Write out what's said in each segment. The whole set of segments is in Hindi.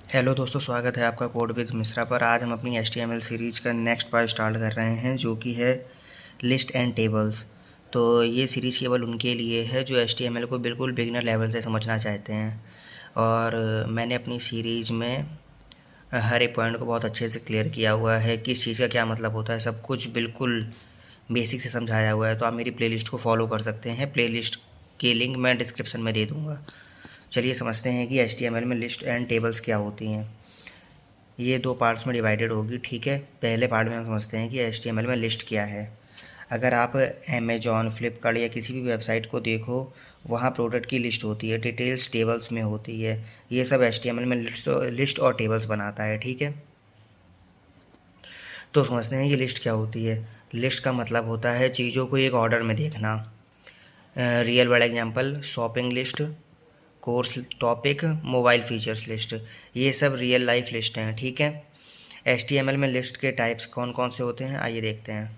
हेलो दोस्तों, स्वागत है आपका कोड विद मिश्रा पर। आज हम अपनी HTML सीरीज का नेक्स्ट पार्ट स्टार्ट कर रहे हैं, जो कि है लिस्ट एंड टेबल्स। तो ये सीरीज़ केवल उनके लिए है जो HTML को बिल्कुल बिगिनर लेवल से समझना चाहते हैं। और मैंने अपनी सीरीज में हर एक पॉइंट को बहुत अच्छे से क्लियर किया हुआ है, किस चीज़ का क्या मतलब होता है, सब कुछ बिल्कुल बेसिक से समझाया हुआ है। तो आप मेरी प्लेलिस्ट को फॉलो कर सकते हैं। प्लेलिस्ट की लिंक मैं डिस्क्रिप्शन में दे दूँगा। चलिए समझते हैं कि HTML में लिस्ट एंड टेबल्स क्या होती हैं। ये दो पार्ट्स में डिवाइडेड होगी, ठीक है। पहले पार्ट में हम समझते हैं कि HTML में लिस्ट क्या है। अगर आप अमेजॉन, फ्लिपकार्ट या किसी भी वेबसाइट को देखो, वहाँ प्रोडक्ट की लिस्ट होती है, डिटेल्स टेबल्स में होती है। ये सब HTML में लिस्ट और टेबल्स बनाता है, ठीक है। तो समझते हैं कि लिस्ट क्या होती है। लिस्ट का मतलब होता है चीज़ों को एक ऑर्डर में देखना। Real world example, shopping list, course topic, mobile features list, ये सब रियल लाइफ लिस्ट हैं, ठीक है। HTML में लिस्ट के टाइप्स कौन कौन से होते हैं, आइए देखते हैं।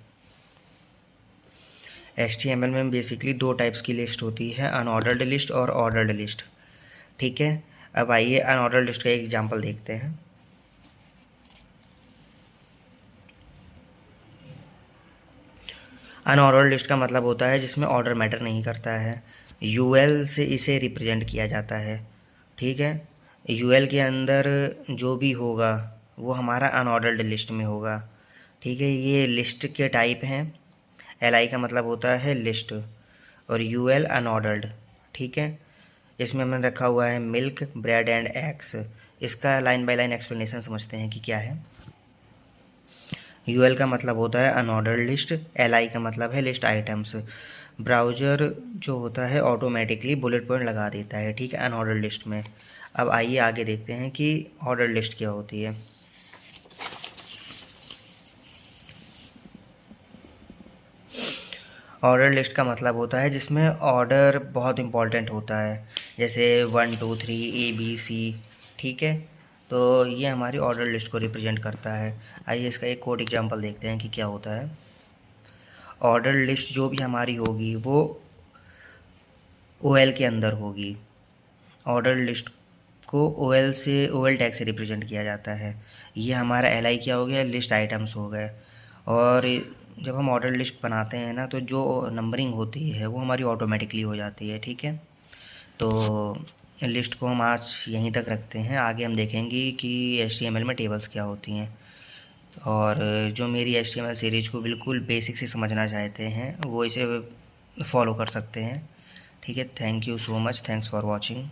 HTML में बेसिकली दो टाइप्स की लिस्ट होती है, अनऑर्डर्ड लिस्ट और ऑर्डर्ड लिस्ट, ठीक है। अब आइए अनऑर्डर्ड लिस्ट का एक एग्जांपल देखते हैं। अनऑर्डर्ड लिस्ट का मतलब होता है जिसमें ऑर्डर मैटर नहीं करता है। UL से इसे रिप्रेजेंट किया जाता है, ठीक है। UL के अंदर जो भी होगा वो हमारा अनऑर्डर्ड लिस्ट में होगा, ठीक है। ये लिस्ट के टाइप हैं। LI का मतलब होता है लिस्ट और UL अनऑर्डर्ड, ठीक है। इसमें हमने रखा हुआ है मिल्क, ब्रेड एंड एग्स। इसका लाइन बाय लाइन एक्सप्लेनेशन समझते हैं कि क्या है। UL का मतलब होता है अनऑर्डर्ड लिस्ट, LI का मतलब है लिस्ट आइटम्स। ब्राउज़र जो होता है ऑटोमेटिकली बुलेट पॉइंट लगा देता है, ठीक है, अनऑर्डर्ड लिस्ट में। अब आइए आगे देखते हैं कि ऑर्डर लिस्ट क्या होती है। ऑर्डर लिस्ट का मतलब होता है जिसमें ऑर्डर बहुत इंपॉर्टेंट होता है, जैसे 1 2 3 ABC, ठीक है। तो ये हमारी ऑर्डर लिस्ट को रिप्रेजेंट करता है। आइए इसका एक कोड एग्जांपल देखते हैं कि क्या होता है। ऑर्डर लिस्ट जो भी हमारी होगी वो OL के अंदर होगी। ऑर्डर लिस्ट को OL टैग से रिप्रेजेंट किया जाता है। ये हमारा LI क्या हो गया, लिस्ट आइटम्स हो गए। और जब हम ऑर्डर लिस्ट बनाते हैं ना, तो जो नंबरिंग होती है वो हमारी ऑटोमेटिकली हो जाती है, ठीक है। तो लिस्ट को हम आज यहीं तक रखते हैं। आगे हम देखेंगे कि HTML में टेबल्स क्या होती हैं। और जो मेरी HTML सीरीज़ को बिल्कुल बेसिक से समझना चाहते हैं वो इसे फॉलो कर सकते हैं, ठीक है। Thank you so much, thanks for watching.